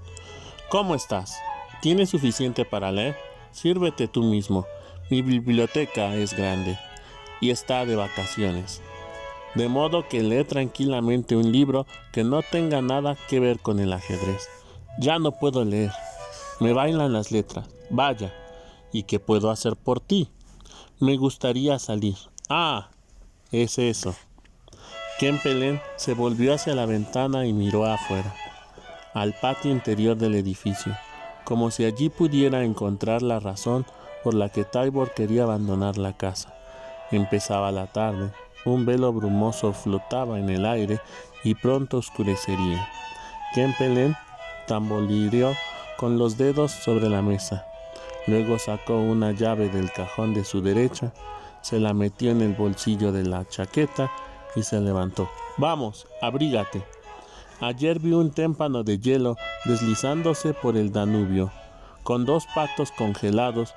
¿Cómo estás? ¿Tienes suficiente para leer? Sírvete tú mismo. Mi biblioteca es grande y está de vacaciones. De modo que lee tranquilamente un libro que no tenga nada que ver con el ajedrez. Ya no puedo leer. Me bailan las letras. Vaya. ¿Y qué puedo hacer por ti? Me gustaría salir. Ah, es eso. Kempelen se volvió hacia la ventana y miró afuera, al patio interior del edificio, como si allí pudiera encontrar la razón por la que Tybor quería abandonar la casa. Empezaba la tarde, un velo brumoso flotaba en el aire y pronto oscurecería. Kempelen tamborileó con los dedos sobre la mesa. Luego sacó una llave del cajón de su derecha, se la metió en el bolsillo de la chaqueta y se levantó. Vamos, abrígate. Ayer vi un témpano de hielo deslizándose por el Danubio, con 2 patos congelados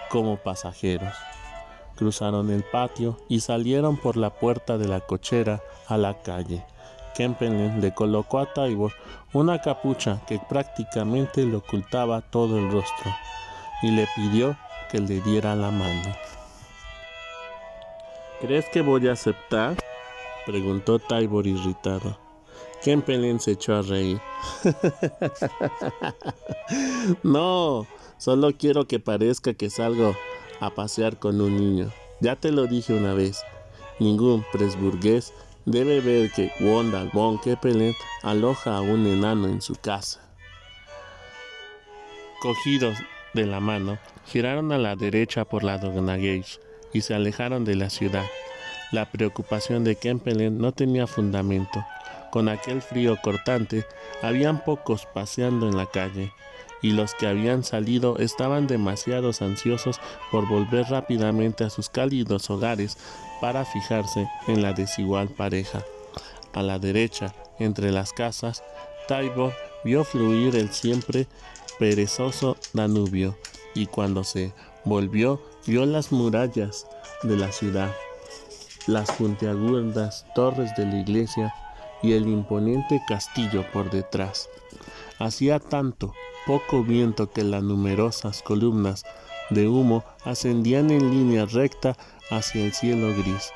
como pasajeros. Cruzaron el patio y salieron por la puerta de la cochera a la calle. Kempelen le colocó a Tybor una capucha que prácticamente le ocultaba todo el rostro y le pidió que le diera la mano. ¿Crees que voy a aceptar?, preguntó Tybor irritado. Kempelen se echó a reír. No, solo quiero que parezca que salgo a pasear con un niño. Ya te lo dije una vez. Ningún presburgués debe ver que Wondal von Kempelen aloja a un enano en su casa. Cogidos de la mano, giraron a la derecha por la Dognagage y se alejaron de la ciudad. La preocupación de Kempelen no tenía fundamento. Con aquel frío cortante, habían pocos paseando en la calle, y los que habían salido estaban demasiado ansiosos por volver rápidamente a sus cálidos hogares para fijarse en la desigual pareja. A la derecha, entre las casas, Tybor vio fluir el siempre perezoso Danubio, y cuando se volvió, vio las murallas de la ciudad, las puntiagudas torres de la iglesia y el imponente castillo por detrás. Hacía tanto poco viento que las numerosas columnas de humo ascendían en línea recta hacia el cielo gris,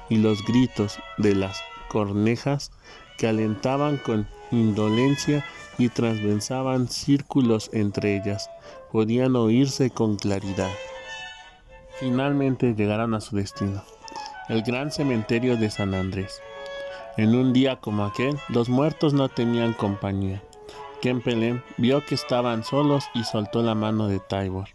y los gritos de las cornejas que alentaban con indolencia y transversaban círculos entre ellas podían oírse con claridad. Finalmente llegaron a su destino, el gran cementerio de San Andrés. En un día como aquel, los muertos no tenían compañía. Kempelen vio que estaban solos y soltó la mano de Tybor.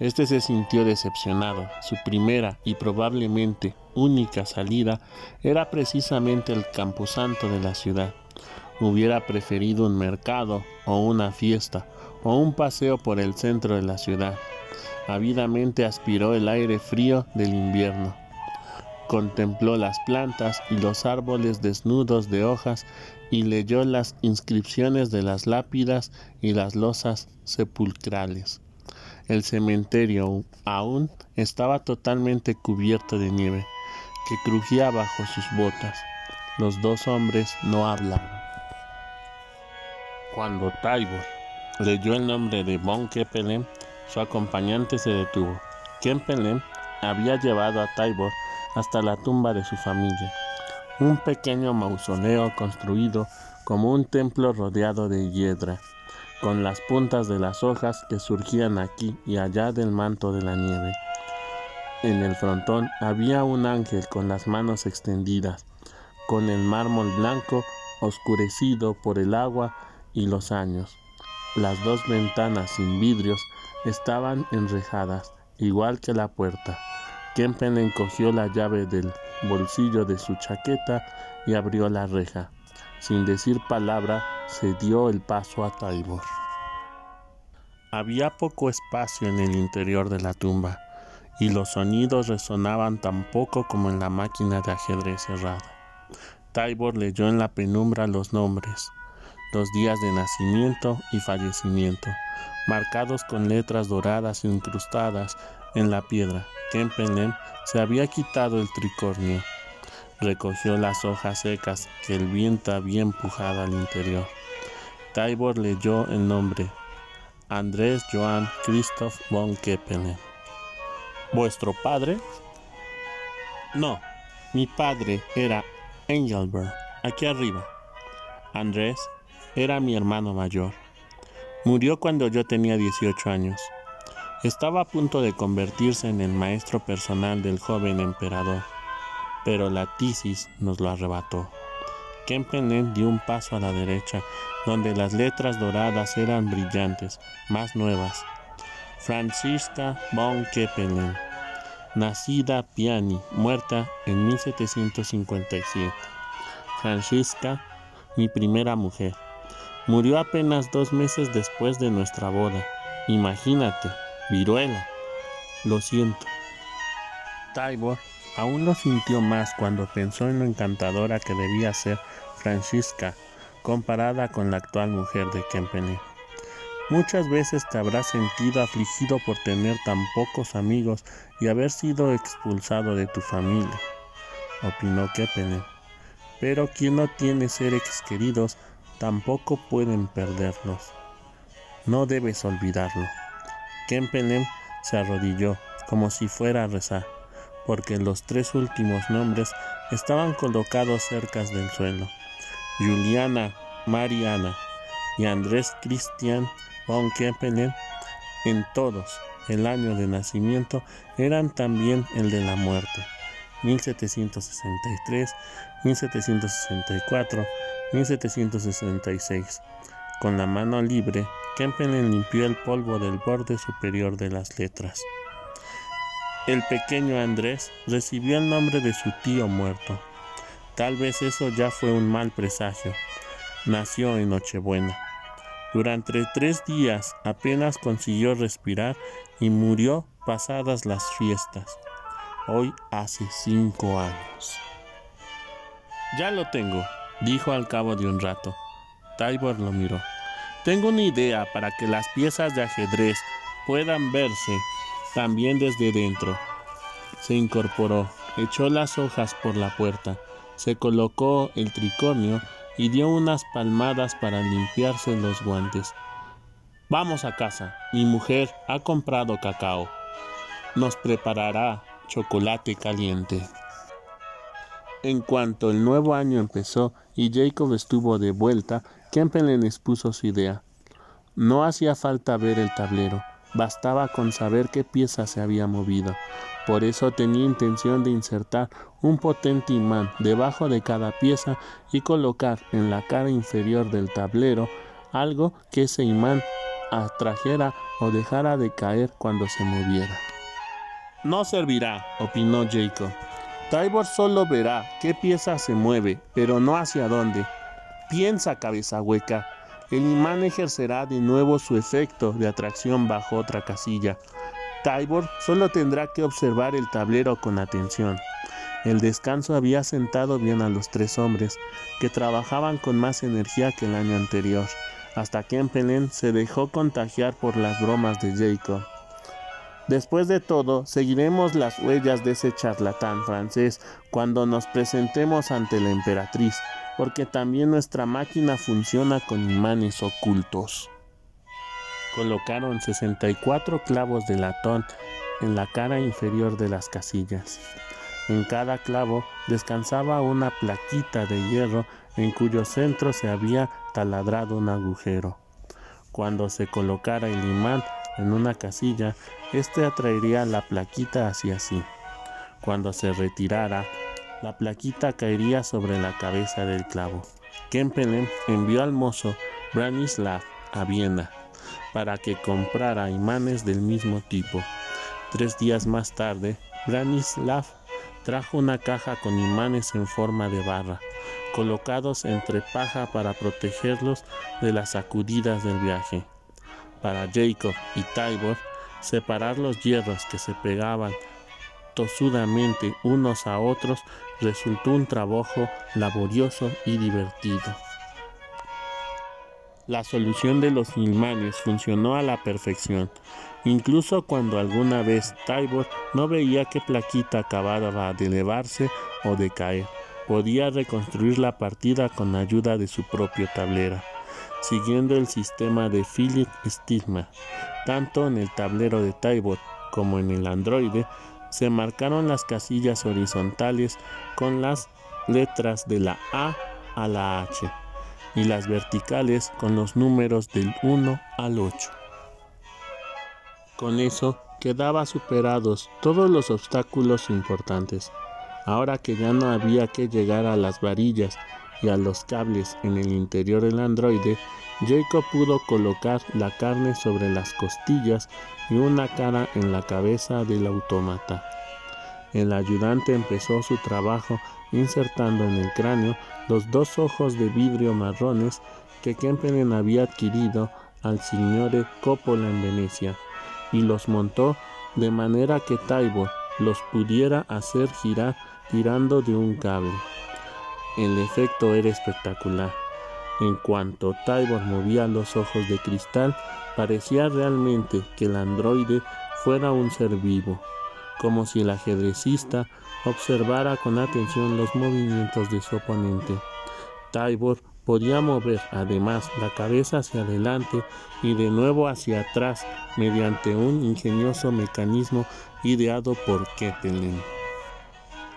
Este se sintió decepcionado. Su primera y probablemente única salida era precisamente el camposanto de la ciudad. Hubiera preferido un mercado o una fiesta o un paseo por el centro de la ciudad. Ávidamente aspiró el aire frío del invierno. Contempló las plantas y los árboles desnudos de hojas y leyó las inscripciones de las lápidas y las losas sepulcrales. El cementerio aún estaba totalmente cubierto de nieve, que crujía bajo sus botas. Los 2 hombres no hablaban. Cuando Tybor leyó el nombre de von Kempelen, su acompañante se detuvo. Kempelen había llevado a Tybor hasta la tumba de su familia, un pequeño mausoleo construido como un templo rodeado de hiedra, con las puntas de las hojas que surgían aquí y allá del manto de la nieve. En el frontón había un ángel con las manos extendidas, con el mármol blanco oscurecido por el agua y los años. Las dos ventanas sin vidrios estaban enrejadas, igual que la puerta. Kempelen cogió la llave del bolsillo de su chaqueta y abrió la reja. Sin decir palabra, se dio el paso a Tibor. Había poco espacio en el interior de la tumba, y los sonidos resonaban tan poco como en la máquina de ajedrez cerrada. Tibor leyó en la penumbra los nombres, los días de nacimiento y fallecimiento, marcados con letras doradas incrustadas en la piedra. Kempelen se había quitado el tricornio. Recogió las hojas secas que el viento había empujado al interior. Tibor leyó el nombre: Andrés Johann Christoph von Kempelen. ¿Vuestro padre? No, mi padre era Engelbert, aquí arriba. Andrés era mi hermano mayor. Murió cuando yo tenía 18 años. Estaba a punto de convertirse en el maestro personal del joven emperador, pero la tisis nos lo arrebató. Kempelen dio un paso a la derecha, donde las letras doradas eran brillantes, más nuevas. Franziska von Kempelen, nacida Piani, muerta en 1757. Franziska, mi primera mujer, murió apenas 2 meses después de nuestra boda. Imagínate, viruela. Lo siento. Tibor aún lo sintió más cuando pensó en lo encantadora que debía ser Franziska comparada con la actual mujer de Kempelen. Muchas veces te habrás sentido afligido por tener tan pocos amigos y haber sido expulsado de tu familia, opinó Kempelen. Pero quien no tiene seres queridos tampoco pueden perderlos. No debes olvidarlo. Kempelen se arrodilló como si fuera a rezar, porque los 3 últimos nombres estaban colocados cerca del suelo. Juliana Mariana y Andrés Christian von Kempelen, en todos el año de nacimiento, eran también el de la muerte: 1763, 1764, 1766. Con la mano libre, Kempelen limpió el polvo del borde superior de las letras. El pequeño Andrés recibió el nombre de su tío muerto. Tal vez eso ya fue un mal presagio. Nació en Nochebuena. Durante 3 días apenas consiguió respirar y murió pasadas las fiestas. Hoy hace 5 años. Ya lo tengo, dijo al cabo de un rato. Tibor lo miró. Tengo una idea para que las piezas de ajedrez puedan verse también desde dentro. Se incorporó, echó las hojas por la puerta, se colocó el tricornio y dio unas palmadas para limpiarse los guantes. Vamos a casa, mi mujer ha comprado cacao. Nos preparará chocolate caliente. En cuanto el nuevo año empezó y Jacob estuvo de vuelta, Kempelen expuso su idea. No hacía falta ver el tablero, bastaba con saber qué pieza se había movido. Por eso tenía intención de insertar un potente imán debajo de cada pieza y colocar en la cara inferior del tablero algo que ese imán atrajera o dejara de caer cuando se moviera. No servirá, opinó Jacob. Tibor solo verá qué pieza se mueve, pero no hacia dónde. Piensa, cabeza hueca. El imán ejercerá de nuevo su efecto de atracción bajo otra casilla. Tibor solo tendrá que observar el tablero con atención. El descanso había sentado bien a los 3 hombres, que trabajaban con más energía que el año anterior, hasta que Kempelen se dejó contagiar por las bromas de Jacob. Después de todo, seguiremos las huellas de ese charlatán francés cuando nos presentemos ante la emperatriz, porque también nuestra máquina funciona con imanes ocultos. Colocaron 64 clavos de latón en la cara inferior de las casillas. En cada clavo descansaba una plaquita de hierro en cuyo centro se había taladrado un agujero. Cuando se colocara el imán en una casilla, este atraería la plaquita hacia sí. Cuando se retirara, la plaquita caería sobre la cabeza del clavo. Kempelen envió al mozo Branislav a Viena para que comprara imanes del mismo tipo. 3 días más tarde, Branislav trajo una caja con imanes en forma de barra, colocados entre paja para protegerlos de las sacudidas del viaje. Para Jacob y Tibor, separar los hierros que se pegaban tosudamente unos a otros resultó un trabajo laborioso y divertido. La solución de los imanes funcionó a la perfección, incluso cuando alguna vez Tibor no veía que plaquita acababa de elevarse o de caer. Podía reconstruir la partida con ayuda de su propio tablero, siguiendo el sistema de Philip Stigma. Tanto en el tablero de Tibor como en el androide se marcaron las casillas horizontales con las letras de la A a la H y las verticales con los números del 1 al 8. Con eso quedaban superados todos los obstáculos importantes. Ahora que ya no había que llegar a las varillas y a los cables en el interior del androide, Jacob pudo colocar la carne sobre las costillas y una cara en la cabeza del autómata. El ayudante empezó su trabajo insertando en el cráneo los 2 ojos de vidrio marrones que Kempelen había adquirido al signore Coppola en Venecia, y los montó de manera que Tibor los pudiera hacer girar tirando de un cable. El efecto era espectacular. En cuanto Tibor movía los ojos de cristal, parecía realmente que el androide fuera un ser vivo, como si el ajedrecista observara con atención los movimientos de su oponente. Tibor podía mover además la cabeza hacia adelante y de nuevo hacia atrás mediante un ingenioso mecanismo ideado por Kempelen.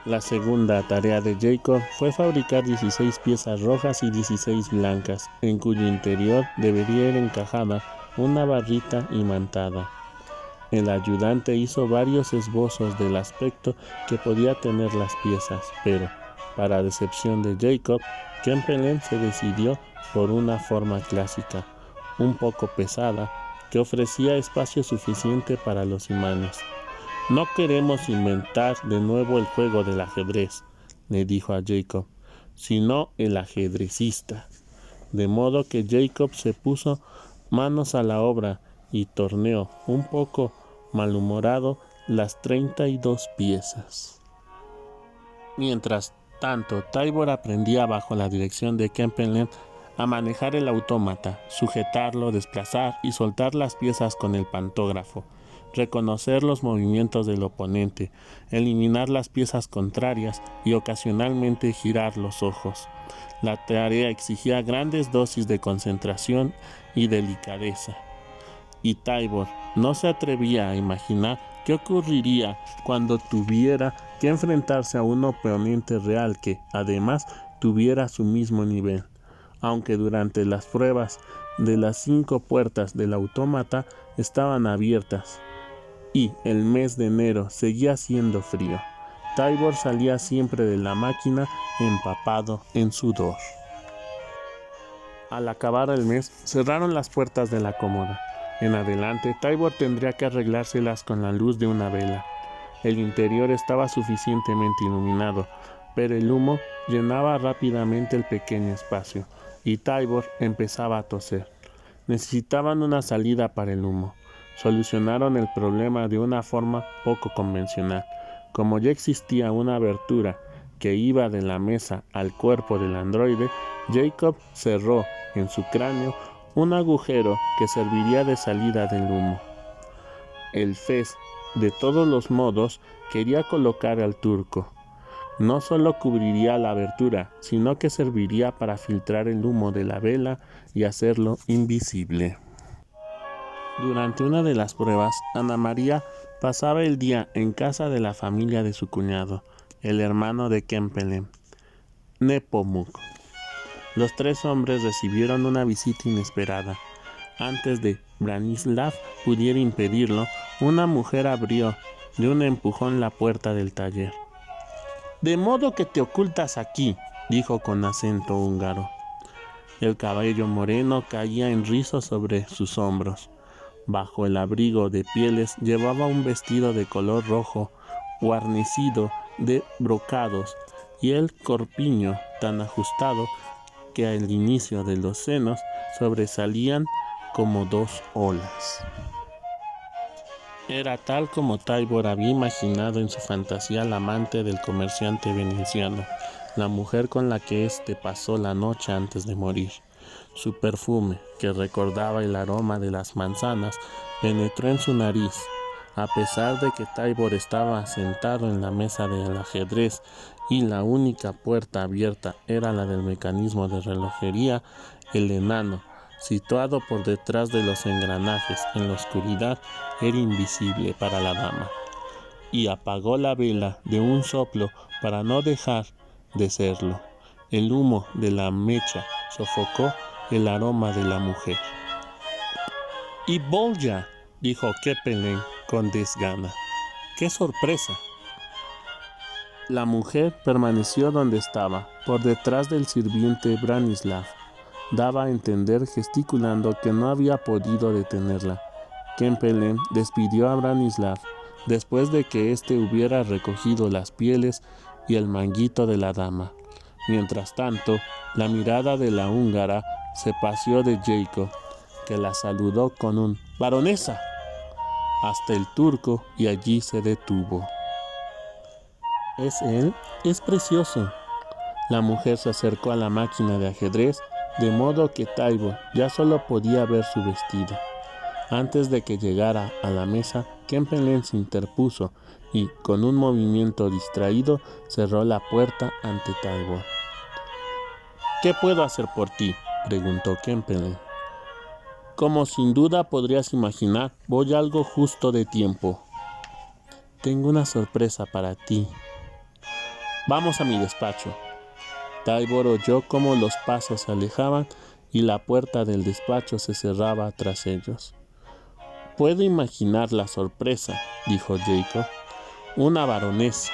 La segunda tarea de Jacob fue fabricar 16 piezas rojas y 16 blancas, en cuyo interior debería ir encajada una barrita imantada. El ayudante hizo varios esbozos del aspecto que podía tener las piezas, pero, para decepción de Jacob, Kempelen se decidió por una forma clásica, un poco pesada, que ofrecía espacio suficiente para los imanes. «No queremos inventar de nuevo el juego del ajedrez», le dijo a Jacob, «sino el ajedrecista». De modo que Jacob se puso manos a la obra y torneó, un poco malhumorado, las 32 piezas. Mientras tanto, Tibor aprendía bajo la dirección de Kempelen a manejar el autómata, sujetarlo, desplazar y soltar las piezas con el pantógrafo, reconocer los movimientos del oponente, eliminar las piezas contrarias y ocasionalmente girar los ojos. La tarea exigía grandes dosis de concentración y delicadeza, y Tibor no se atrevía a imaginar qué ocurriría cuando tuviera que enfrentarse a un oponente real que, además, tuviera su mismo nivel. Aunque durante las pruebas de las 5 puertas del autómata estaban abiertas y el mes de enero seguía siendo frío, Tibor salía siempre de la máquina empapado en sudor. Al acabar el mes, cerraron las puertas de la cómoda. En adelante, Tibor tendría que arreglárselas con la luz de una vela. El interior estaba suficientemente iluminado, pero el humo llenaba rápidamente el pequeño espacio, y Tibor empezaba a toser. Necesitaban una salida para el humo. Solucionaron el problema de una forma poco convencional. Como ya existía una abertura que iba de la mesa al cuerpo del androide, Jacob cerró en su cráneo un agujero que serviría de salida del humo. El Fez, de todos los modos, quería colocar al turco. No solo cubriría la abertura, sino que serviría para filtrar el humo de la vela y hacerlo invisible. Durante una de las pruebas, Ana María pasaba el día en casa de la familia de su cuñado, el hermano de Kempelen, Nepomuk. Los 3 hombres recibieron una visita inesperada. Antes de Branislav pudiera impedirlo, una mujer abrió de un empujón la puerta del taller. «De modo que te ocultas aquí», dijo con acento húngaro. El cabello moreno caía en rizos sobre sus hombros. Bajo el abrigo de pieles llevaba un vestido de color rojo, guarnecido de brocados, y el corpiño tan ajustado que al inicio de los senos sobresalían como dos olas. Era tal como Tybur había imaginado en su fantasía la amante del comerciante veneciano, la mujer con la que éste pasó la noche antes de morir. Su perfume, que recordaba el aroma de las manzanas, penetró en su nariz. A pesar de que Tybur estaba sentado en la mesa del ajedrez y la única puerta abierta era la del mecanismo de relojería, el enano, situado por detrás de los engranajes en la oscuridad, era invisible para la dama, y apagó la vela de un soplo para no dejar de serlo. El humo de la mecha sofocó el aroma de la mujer. «¡Y Bolya!», dijo Kepelen con desgana. ¡Qué sorpresa! La mujer permaneció donde estaba, por detrás del sirviente Branislav. Daba a entender gesticulando que no había podido detenerla. Kempelen despidió a Branislav después de que éste hubiera recogido las pieles y el manguito de la dama. Mientras tanto, la mirada de la húngara se paseó de Jacob, que la saludó con un «¡Baronesa!», hasta el turco, y allí se detuvo. «¿Es él? Es precioso». La mujer se acercó a la máquina de ajedrez, de modo que Tybur ya solo podía ver su vestido. Antes de que llegara a la mesa, Kempelen se interpuso y, con un movimiento distraído, cerró la puerta ante Tybur. «¿Qué puedo hacer por ti?», preguntó Kempelen. «Como sin duda podrías imaginar, voy algo justo de tiempo. Tengo una sorpresa para ti. Vamos a mi despacho». Tybur oyó cómo los pasos se alejaban y la puerta del despacho se cerraba tras ellos. «Puedo imaginar la sorpresa», dijo Jacob. «¿Una baronesa?»,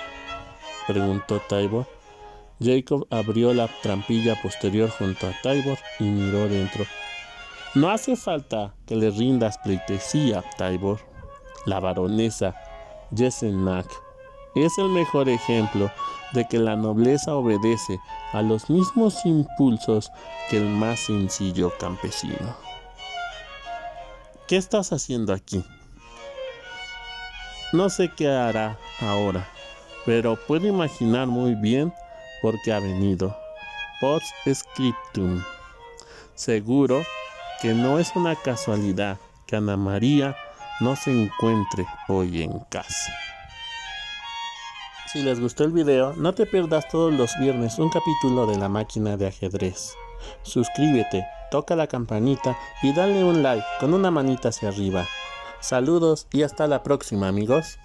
preguntó Tybur. Jacob abrió la trampilla posterior junto a Tybur y miró dentro. «No hace falta que le rindas pleitesía, Tybur. La baronesa Jesselnack es el mejor ejemplo de que la nobleza obedece a los mismos impulsos que el más sencillo campesino». «¿Qué estás haciendo aquí?». «No sé qué hará ahora, pero puedo imaginar muy bien por qué ha venido. Post scriptum. Seguro que no es una casualidad que Ana María no se encuentre hoy en casa». Si les gustó el video, no te pierdas todos los viernes un capítulo de La Máquina de Ajedrez. Suscríbete, toca la campanita y dale un like con una manita hacia arriba. Saludos y hasta la próxima, amigos.